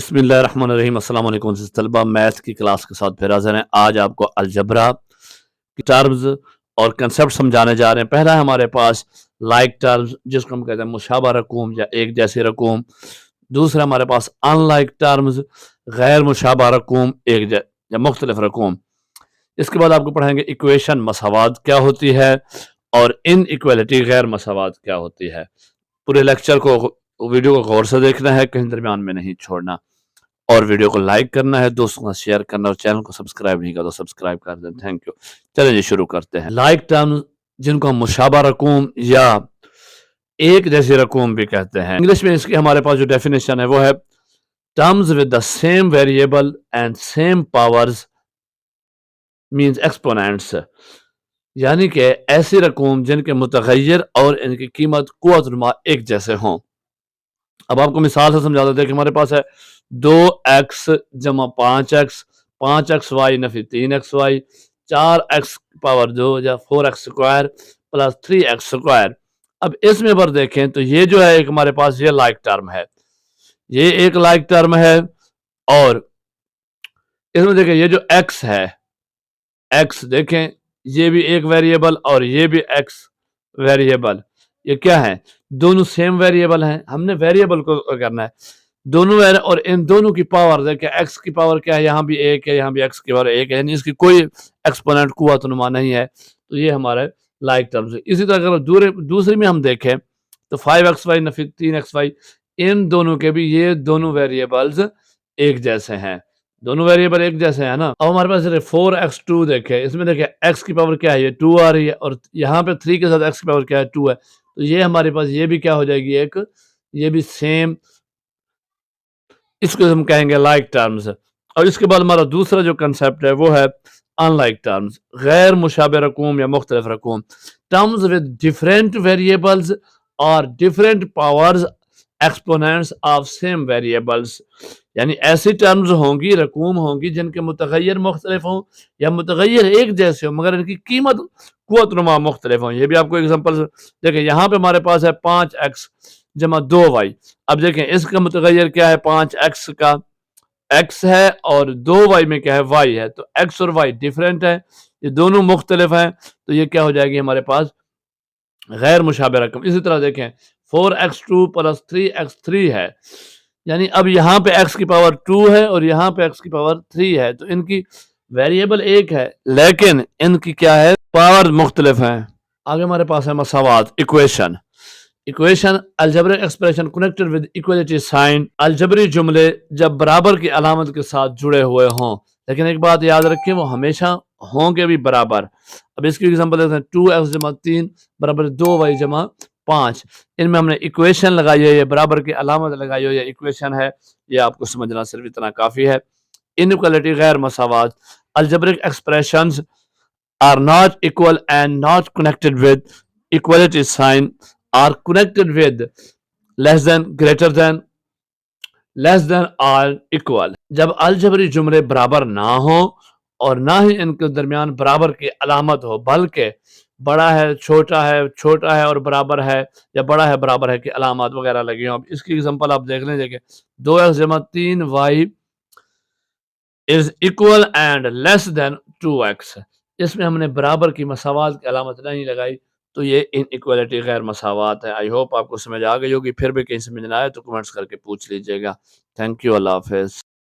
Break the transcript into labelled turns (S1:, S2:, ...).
S1: بسم اللہ الرحمن الرحیم۔ السلام علیکم طلبہ، میتھ کی کلاس کے ساتھ پھر حاضر ہیں۔ آج آپ کو الجبرا کی ٹرمز اور کنسپٹ سمجھانے جا رہے ہیں۔ پہلا ہے ہمارے پاس لائک ٹرمز، جس کو ہم کہتے ہیں مشابہ رقوم یا ایک جیسی رقوم۔ دوسرا ہمارے پاس ان لائک ٹرمز، غیر مشابہ رقوم یا مختلف رقوم۔ اس کے بعد آپ کو پڑھائیں گے ایکویشن مساوات کیا ہوتی ہے اور ان ایکویلٹی غیر مساوات کیا ہوتی ہے۔ پورے لیکچر کو ویڈیو کو غور سے دیکھنا ہے، کہیں درمیان میں نہیں چھوڑنا، اور ویڈیو کو لائک کرنا ہے، دوستوں کا شیئر کرنا، اور چینل کو سبسکرائب نہیں کرا تو سبسکرائب کر دیں۔ Thank you. چلیں جی شروع کرتے ہیں۔ لائک ٹرمز، جن کو ہم مشابہ رقوم یا ایک جیسی رقوم بھی کہتے ہیں۔ انگلش میں اس کی ہمارے پاس جو ڈیفینیشن ہے وہ ہے terms with the same variable and same powers means exponents, یعنی کہ ایسی رقوم جن کے متغیر اور ان کی قیمت قوت نما ایک جیسے ہوں۔ اب آپ کو مثال سے سمجھا دیتے ہیں کہ ہمارے پاس ہے 2x جمع 5x، 5xy نفی 3xy، 4x پاور 2 یا 4x square plus 3x square. اب اس میں پر دیکھیں تو یہ جو ہے ایک ہمارے پاس یہ لائک ٹرم ہے، یہ ایک لائک ٹرم ہے، اور اس میں دیکھیں یہ جو x ہے، x دیکھیں یہ بھی ایک ویریبل اور یہ بھی x ویریبل، یہ کیا ہے؟ دونوں سیم ویریبل ہیں۔ ہم نے ویریبل کو کرنا ہے دونوں اور ان دونوں کی پاور دیکھیں، x کی پاور کیا ہے، یہاں بھی ایک ہے، یہاں بھی x کی پاور ایک ہے، یعنی اس کی کوئی ایکسپوننٹ قوت نما نہیں ہے، تو یہ ہمارے لائک ٹرمز ہے۔ اسی طرح اگر دوسری میں ہم دیکھیں تو 5xy نفی 3xy، ان دونوں کے بھی یہ دونوں ویریبلز ایک جیسے ہیں، دونوں ویریبل ایک جیسے ہیں نا۔ اب ہمارے پاس 4x2 دیکھیں، اس میں دیکھیں x کی پاور کیا ہے، یہ 2 آ رہی ہے، اور یہاں پہ 3 کے ساتھ x کی پاور کیا ہے، 2 ہے، تو یہ ہمارے پاس یہ بھی کیا ہو جائے گی، ایک یہ بھی سیم، اس کو ہم کہیں گے لائک ٹرمز۔ اور اس کے بعد ہمارا دوسرا جو کنسیپٹ ہے وہ ہے ان لائک ٹرمز، غیر مشابہ رقوم یا مختلف رقوم۔ ٹرمز ود ڈیفرنٹ ویریبلز اور different powers exponents of same variables, یعنی ایسی ٹرمز ہوں گی، رقوم ہوں گی جن کے متغیر مختلف ہوں یا متغیر ایک جیسے ہوں مگر ان کی قیمت قوت نما مختلف ہوں۔ یہ بھی آپ کو ایگزامپل دیکھیں، یہاں پہ ہمارے پاس ہے 5x جمع 2y۔ اب دیکھیں اس کا متغیر کیا ہے، 5x کا x ہے، اور 2y میں کیا ہے، y ہے، تو x اور y ڈیفرنٹ ہے، یہ دونوں مختلف ہیں، تو یہ کیا ہو جائے گی ہمارے پاس غیر مشابہ رقم۔ اسی طرح دیکھیں 4x2 پلس 3x3 ہے، یعنی اب یہاں پہ x کی پاور 2 ہے اور یہاں پہ x کی پاور 3 ہے، تو ان کی ویریبل ایک ہے لیکن ان کی کیا ہے، پاور مختلف ہیں۔ آگے ہمارے پاس ہے مساوات، equation. Equation algebraic expression connected with equality sign, الجبری جملے جب برابر کی علامت کے ساتھ جڑے ہوئے ہوں، لیکن ایک بات یاد رکھیں وہ ہمیشہ ہوں گے بھی برابر۔ اب اس کی ایگزامپل دیتے ہیں 2x جمع 3 برابر 2y جمع 5، ان میں ہم نے ایکویشن لگائی ہے، یہ برابر کی علامت لگائی ہو، یہ ایکویشن ہے، یہ آپ کو سمجھنا صرف اتنا کافی ہے۔ انیکوالٹی غیر مساوات، algebraic expressions are not equal and not connected with equality sign are connected with less than, greater than, less than or equal۔ جب الجبری جملے برابر نہ ہوں اور نہ ہی ان کے درمیان برابر کی علامت ہو بلکہ بڑا ہے چھوٹا ہے، چھوٹا ہے اور برابر ہے، یا بڑا ہے برابر ہے کی علامات وغیرہ لگی ہوں۔ اب اس کی ایگزامپل آپ دیکھ لیں، دیکھیں 2x جمع 3y is equal and less than 2x، اس میں ہم نے برابر کی مساوات کی علامت نہیں لگائی، تو یہ ان ایکوالٹی غیر مساوات ہے۔ آئی ہوپ آپ کو سمجھ آ گئی ہوگی، پھر بھی کہیں سمجھ نہ آئے تو کمنٹس کر کے پوچھ لیجئے گا۔ تھینک یو، اللہ حافظ۔